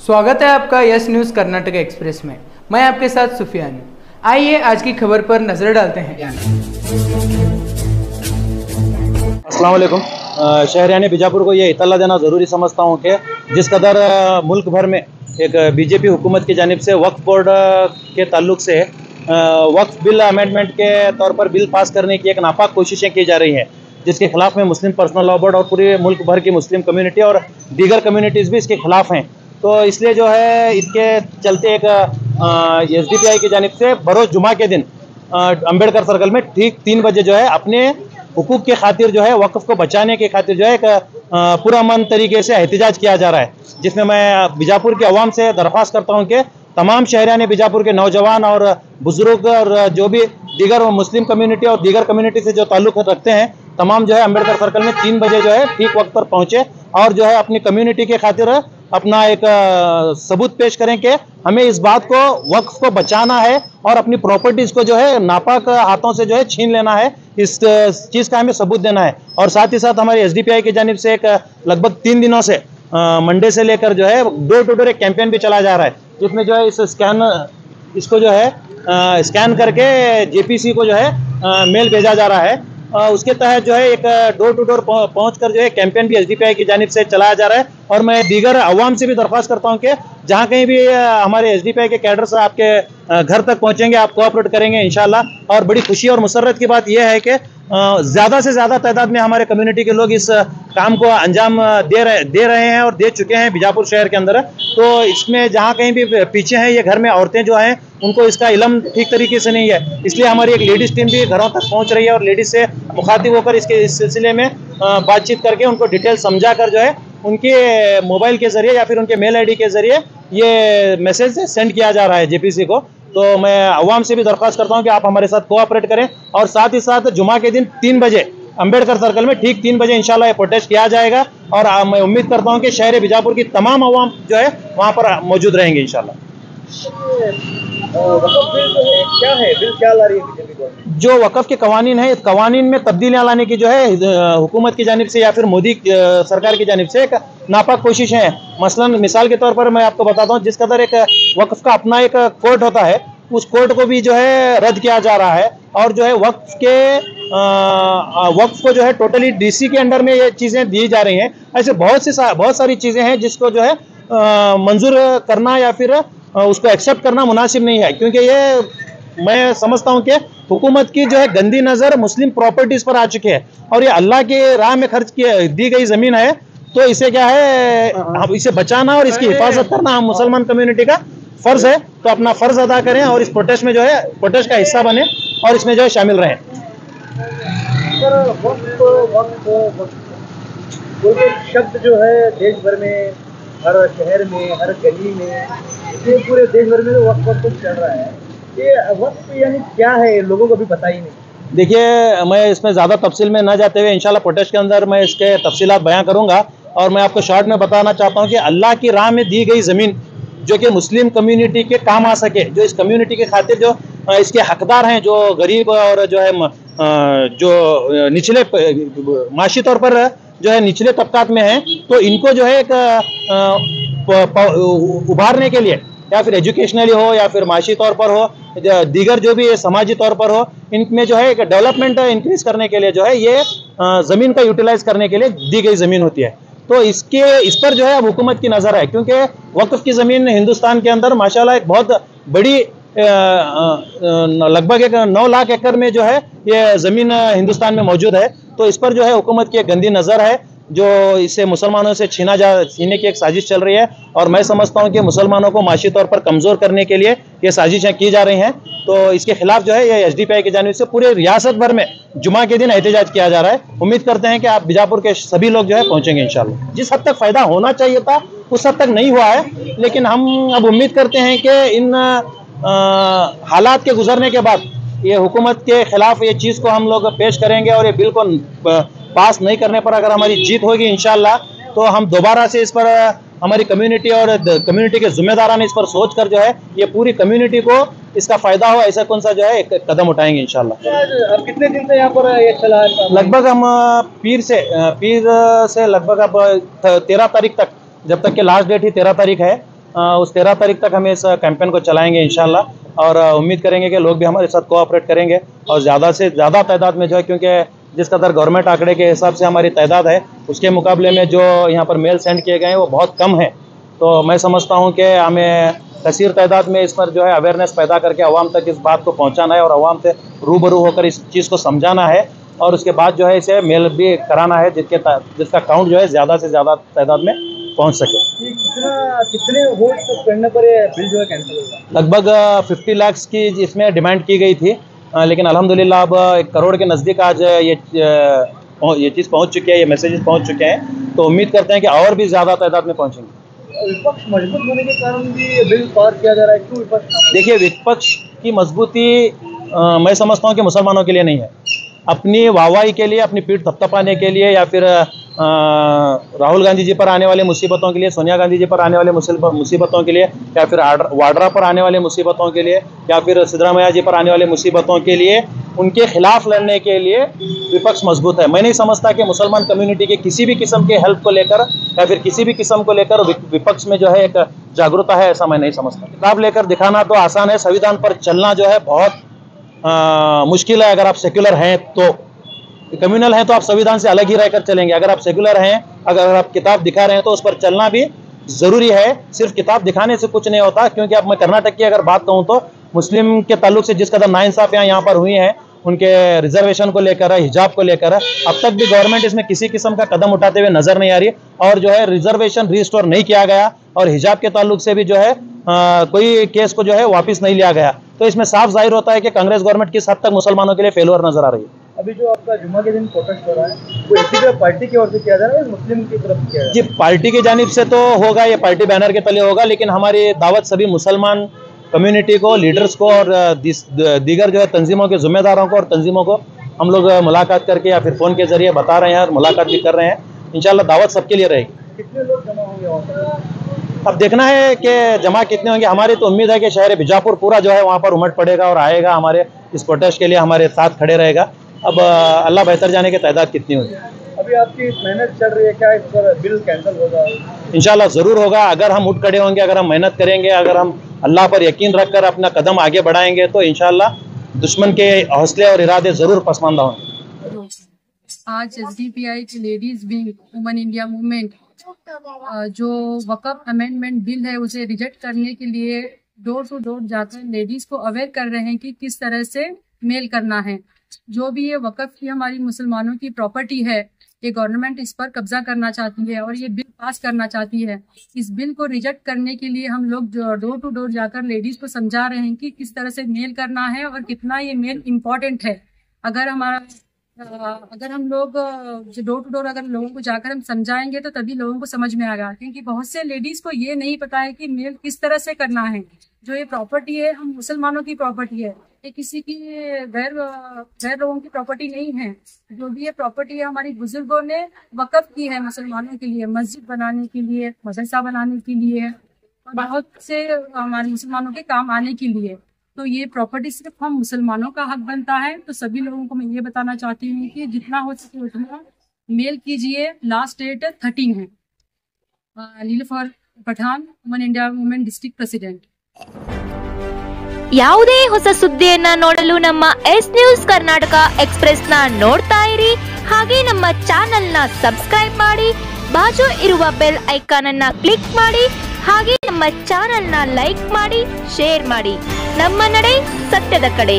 स्वागत है आपका यस न्यूज़ कर्नाटक एक्सप्रेस में। मैं आपके साथ सुफियान हूं। आइए आज की खबर पर नजर डालते हैं। अस्सलाम वालेकुम। शहरियाने बीजापुर को ये इतला देना ज़रूरी समझता हूँ कि जिस कदर मुल्क भर में एक बीजेपी हुकूमत की जानिब से वक्फ बोर्ड के ताल्लुक से वक्फ बिल अमेंडमेंट के तौर पर बिल पास करने की एक नापाक कोशिशें की जा रही हैं, जिसके खिलाफ में मुस्लिम पर्सनल लॉ बोर्ड और पूरे मुल्क भर की मुस्लिम कम्युनिटी और दीगर कम्युनिटीज़ भी इसके खिलाफ हैं। तो इसलिए जो है इसके चलते एक SDPI की जानिब से बरोज़ जुमा के दिन अम्बेडकर सर्कल में ठीक 3 बजे जो है अपने हुकूक के खातिर जो है वक्फ को बचाने के खातिर जो है एक पुरअमन तरीके से एहतजाज किया जा रहा है, जिसमें मैं बीजापुर के अवाम से दरख्वास्त करता हूँ कि तमाम शहरियाने बीजापुर के नौजवान और बुजुर्ग और जो भी दीगर मुस्लिम कम्युनिटी और दीगर कम्युनिटी से जो ताल्लुक़ रखते हैं तमाम जो है अम्बेडकर सर्कल में 3 बजे जो है ठीक वक्त पर पहुँचे और जो है अपनी कम्युनिटी के खातिर अपना एक सबूत पेश करें कि हमें इस बात को वक्फ को बचाना है और अपनी प्रॉपर्टीज़ को जो है नापाक हाथों से जो है छीन लेना है, इस चीज़ का हमें सबूत देना है। और साथ ही साथ हमारी SDPI की जानिब से एक लगभग 3 दिनों से मंडे से लेकर जो है डोर टू डोर एक कैंपेन भी चलाया जा रहा है, जिसमें जो है इसको जो है स्कैन करके JPC को जो है मेल भेजा जा रहा है। उसके तहत जो है एक डोर टू डोर पहुँच कर जो है कैंपेन भी SDPI की जानिब से चलाया जा रहा है। और मैं दीगर अवाम से भी दरख्वास्त करता हूँ कि जहाँ कहीं भी हमारे SDPI के कैडर्स आपके घर तक पहुँचेंगे, आप कोऑपरेट करेंगे इंशाल्लाह। और बड़ी खुशी और मुसर्रत की बात यह है कि ज़्यादा से ज़्यादा तादाद में हमारे कम्युनिटी के लोग इस काम को अंजाम दे रहे हैं और दे चुके हैं बीजापुर शहर के अंदर। तो इसमें जहाँ कहीं भी पीछे हैं ये घर में औरतें जो हैं उनको इसका इल्म ठीक तरीके से नहीं है, इसलिए हमारी एक लेडीज़ टीम भी घरों तक पहुँच रही है और लेडीज़ से मुखातिब होकर इस सिलसिले में बातचीत करके उनको डिटेल समझा कर जो है उनके मोबाइल के ज़रिए या फिर उनके मेल ID के ज़रिए ये मैसेज सेंड किया जा रहा है JPC को। तो मैं अवाम से भी दरख्वास्त करता हूँ कि आप हमारे साथ कोऑपरेट करें और साथ ही साथ जुमा के दिन 3 बजे अम्बेडकर सर्कल में ठीक 3 बजे इंशाल्लाह ये प्रोटेस्ट किया जाएगा। और मैं उम्मीद करता हूँ कि शहर बीजापुर की तमाम अवाम जो है वहाँ पर मौजूद रहेंगे इंशाल्लाह। वक़्फ़ बिल जो है क्या है, बिल क्या ला रही है बीजेपी गवर्नमेंट? जो वक़्फ़ के कवानीन है, इस कवानीन में तब्दीलियाँ लाने की जो है हुकूमत की जानिब से या फिर मोदी सरकार की जानिब से एक नापाक कोशिश है। मसलन मिसाल के तौर पर मैं आपको बताता हूँ, जिस कदर एक वक़्फ़ का अपना एक कोर्ट होता है, उस कोर्ट को भी जो है रद्द किया जा रहा है और जो है वक्फ को जो है टोटली DC के अंडर में ये चीज़ें दी जा रही हैं। ऐसे बहुत सारी चीज़ें हैं जिसको जो है मंजूर करना या फिर उसको एक्सेप्ट करना मुनासिब नहीं है, क्योंकि ये मैं समझता हूँ कि हुकूमत की जो है गंदी नज़र मुस्लिम प्रॉपर्टीज़ पर आ चुकी है और ये अल्लाह के राह में खर्च दी गई ज़मीन है। तो इसे क्या है, इसे बचाना और इसकी हिफाजत करना हम मुसलमान कम्युनिटी का फ़र्ज़ है। तो अपना फ़र्ज़ अदा करें और इस प्रोटेस्ट में जो है प्रोटेस्ट का हिस्सा बने और इसमें जो है शामिल रहें। कोई शब्द जो है देश भर में, हर शहर में, हर गली में, ये पूरे देश भर में वक्फ चल रहा है। ये वक्फ यानी क्या है, लोगों को भी पता ही नहीं। देखिए, मैं इसमें ज़्यादा तफसील में ना जाते हुए इंशाल्लाह प्रोटेस्ट के अंदर मैं इसके तफसीलात बयां करूँगा। और मैं आपको शॉर्ट में बताना चाहता हूँ कि अल्लाह की राह में दी गई ज़मीन जो कि मुस्लिम कम्युनिटी के काम आ सके, जो इस कम्युनिटी के खातिर जो इसके हकदार हैं, जो गरीब और जो है जो निचले माशी तौर पर जो है निचले तबकात में हैं, तो इनको जो है एक उभारने के लिए या फिर एजुकेशनली हो या फिर माशी तौर पर हो, दीगर जो भी समाजी तौर पर हो, इनमें जो है एक डेवलपमेंट इंक्रीज करने के लिए जो है ये ज़मीन का यूटिलाइज करने के लिए दी गई ज़मीन होती है। तो इस पर जो है अब हुकूमत की नज़र है, क्योंकि वक्फ की ज़मीन हिंदुस्तान के अंदर माशाल्लाह एक बहुत बड़ी लगभग एक 9 लाख एकड़ में जो है ये ज़मीन हिंदुस्तान में मौजूद है। तो इस पर जो है हुकूमत की एक गंदी नज़र है, जो इसे मुसलमानों से छीनने की एक साजिश चल रही है। और मैं समझता हूँ कि मुसलमानों को माशी तौर पर कमज़ोर करने के लिए ये साजिशें की जा रही हैं। तो इसके खिलाफ जो है ये SDPI की जानिब से पूरे रियासत भर में जुमा के दिन एहतजाज किया जा रहा है। उम्मीद करते हैं कि आप बीजापुर के सभी लोग जो है पहुँचेंगे इंशाल्लाह। जिस हद तक फ़ायदा होना चाहिए था उस हद तक नहीं हुआ है, लेकिन हम अब उम्मीद करते हैं कि इन हालात के गुजरने के बाद ये हुकूमत के खिलाफ ये चीज़ को हम लोग पेश करेंगे और ये बिल को पास नहीं करने पर अगर हमारी जीत होगी इंशाल्लाह, तो हम दोबारा से इस पर हमारी कम्युनिटी और कम्युनिटी के ज़िम्मेदारान इस पर सोच कर जो है ये पूरी कम्युनिटी को इसका फ़ायदा हो ऐसा कौन सा जो है एक कदम उठाएंगे इंशाल्लाह। अब कितने दिन से यहाँ पर ये चला है? लगभग हम पीर से लगभग अब 13 तारीख तक, जब तक कि लास्ट डेट ही 13 तारीख है, उस 13 तारीख तक हम इस कैंपेन को चलाएंगे इंशाल्लाह, और उम्मीद करेंगे कि लोग भी हमारे साथ कोऑपरेट करेंगे और ज़्यादा से ज़्यादा तादाद में जो है, क्योंकि जिस कदर गवर्नमेंट आंकड़े के हिसाब से हमारी तादाद है उसके मुकाबले में जो यहाँ पर मेल सेंड किए गए हैं वो बहुत कम है। तो मैं समझता हूँ कि हमें कसीर तादाद में इस पर जो है अवेयरनेस पैदा करके अवाम तक इस बात को पहुँचाना है और अवाम से रूबरू होकर इस चीज़ को समझाना है, और उसके बाद जो है इसे मेल भी कराना है जिसका काउंट जो है ज़्यादा से ज़्यादा तादाद में पहुँच सके। कितने वोट करने पर ये बिल जो है कैंसिल होगा? लगभग 50 लाख की इसमें डिमांड की गई थी, लेकिन अल्हम्दुलिल्लाह अब 1 करोड़ के नज़दीक आज ये चीज़ पहुंच चुकी है, ये मैसेजेस पहुंच चुके हैं। तो उम्मीद करते हैं कि और भी ज़्यादा तादाद में पहुंचेंगे। विपक्ष मजबूत होने के कारण भी बिल पास किया जा रहा है, क्यों विपक्ष? देखिए, विपक्ष की मजबूती मैं समझता हूं कि मुसलमानों के लिए नहीं है, अपनी वाहवाही के लिए, अपनी पीठ थपथपाने के लिए, या फिर राहुल गांधी जी पर आने वाले मुसीबतों के लिए, सोनिया गांधी जी पर आने वाले मुसीबतों के लिए, या फिर वाड्रा पर आने वाले मुसीबतों के लिए, या फिर सिद्धरामैया जी पर आने वाले मुसीबतों के लिए, उनके खिलाफ लड़ने के लिए विपक्ष मजबूत है। मैं नहीं समझता कि मुसलमान कम्युनिटी के किसी भी किस्म के हेल्प को लेकर या फिर किसी भी किस्म को लेकर विपक्ष में जो है एक जागरूकता है, ऐसा मैं नहीं समझता। किताब लेकर दिखाना तो आसान है, संविधान पर चलना जो है बहुत मुश्किल है। अगर आप सेक्युलर हैं तो, कम्युनल हैं तो आप संविधान से अलग ही रहकर चलेंगे। अगर आप सेक्युलर हैं, अगर आप किताब दिखा रहे हैं तो उस पर चलना भी ज़रूरी है। सिर्फ किताब दिखाने से कुछ नहीं होता, क्योंकि अब मैं कर्नाटक की अगर बात कहूँ तो मुस्लिम के ताल्लुक से जिस कदर नाइंसाफियाँ यहाँ पर हुई हैं, उनके रिजर्वेशन को लेकर है, हिजाब को लेकर है, अब तक भी गवर्नमेंट इसमें किसी किस्म का कदम उठाते हुए नजर नहीं आ रही, और जो है रिजर्वेशन रिस्टोर नहीं किया गया, और हिजाब के ताल्लुक से भी जो है कोई केस को जो है वापस नहीं लिया गया। तो इसमें साफ जाहिर होता है कि कांग्रेस गवर्नमेंट किस हद तक मुसलमानों के लिए फेलुअर नजर आ रही है। अभी जो आपका जुम्मा के दिन प्रोटेस्ट हो रहा है, वो इसी पार्टी की ओर से किया जा रहा है, मुस्लिम की तरफ किया जा रहा है? जी, पार्टी की जानिब से तो होगा, ये पार्टी बैनर के तले होगा, लेकिन हमारी दावत सभी मुसलमान कम्युनिटी को, लीडर्स को और दीगर जो है तंजीमों के जिम्मेदारों को और तंजीमों को हम लोग मुलाकात करके या फिर फ़ोन के जरिए बता रहे हैं और मुलाकात भी कर रहे हैं। इंशाल्लाह दावत सबके लिए रहेगी। कितने लोग जमा होंगे वहाँ पर? अब देखना है कि जमा कितने होंगे। हमारी तो उम्मीद है कि शहर बीजापुर पूरा जो है वहाँ पर उमड़ पड़ेगा और आएगा, हमारे इस प्रोटेस्ट के लिए हमारे साथ खड़े रहेगा। अब अल्लाह बेहतर जाने की तादाद कितनी होगी। अभी आपकी मेहनत चल रही है, क्या इस पर बिल कैंसिल होगा? इंशाल्लाह ज़रूर होगा। अगर हम उठ खड़े होंगे, अगर हम मेहनत करेंगे, अगर हम अल्लाह पर यकीन रखकर अपना कदम आगे बढ़ाएंगे तो इंशाल्लाह दुश्मन के हौसले और इरादे ज़रूर पसमानदा होंगे। आज SDPI की ladies wing women India movement जो वक़्फ़ अमेंडमेंट बिल है उसे रिजेक्ट करने के लिए डोर टू डोर जाकर लेडीज को अवेयर कर रहे हैं कि किस तरह से मेल करना है। जो भी ये वक़्फ़ की हमारी मुसलमानों की प्रॉपर्टी है, ये गवर्नमेंट इस पर कब्जा करना चाहती है और ये बिल पास करना चाहती है। इस बिल को रिजेक्ट करने के लिए हम लोग डोर टू डोर जाकर लेडीज को समझा रहे हैं कि किस तरह से मेल करना है और कितना ये मेल इम्पोर्टेंट है। अगर हम लोग डोर टू डोर अगर लोगों को जाकर हम समझाएंगे तो तभी लोगों को समझ में आएगा, क्योंकि बहुत से लेडीज को ये नहीं पता है कि मेल किस तरह से करना है। जो ये प्रॉपर्टी है हम मुसलमानों की प्रॉपर्टी है, ये किसी की गैर लोगों की प्रॉपर्टी नहीं है। जो भी ये प्रॉपर्टी है हमारी बुजुर्गों ने वक़्फ़ की है मुसलमानों के लिए, मस्जिद बनाने के लिए, मदरसा बनाने के लिए और बहुत से हमारे मुसलमानों के काम आने के लिए। तो ये प्रॉपर्टी सिर्फ हम मुसलमानों का हक बनता है। तो सभी लोगों को मैं ये बताना चाहती हूँ कि जितना हो सके उतना मेल कीजिए। लास्ट डेट 13 है। Nilufar Pathan, women India movement district president. ಯಾವುದೇ ಹೊಸ ಸುದ್ದಿಯನ್ನ ನೋಡಲು ನಮ್ಮ ಎಸ್ ನ್ಯೂಸ್ ಕರ್ನಾಟಕ ಎಕ್ಸ್‌ಪ್ರೆಸ್ ನ ನೋಡ್ತಾ ಇರಿ, ಹಾಗೆ ನಮ್ಮ ಚಾನೆಲ್ ನ ಸಬ್ಸ್ಕ್ರೈಬ್ ಮಾಡಿ, ಬಾಜು ಇರುವ ಬೆಲ್ ಐಕಾನ್ ಅನ್ನ ಕ್ಲಿಕ್ ಮಾಡಿ, ಹಾಗೆ ನಮ್ಮ ಚಾನೆಲ್ ನ ಲೈಕ್ ಮಾಡಿ, ಶೇರ್ ಮಾಡಿ. ನಮ್ಮ ನಡೆ ಸತ್ಯದ ಕಡೆ.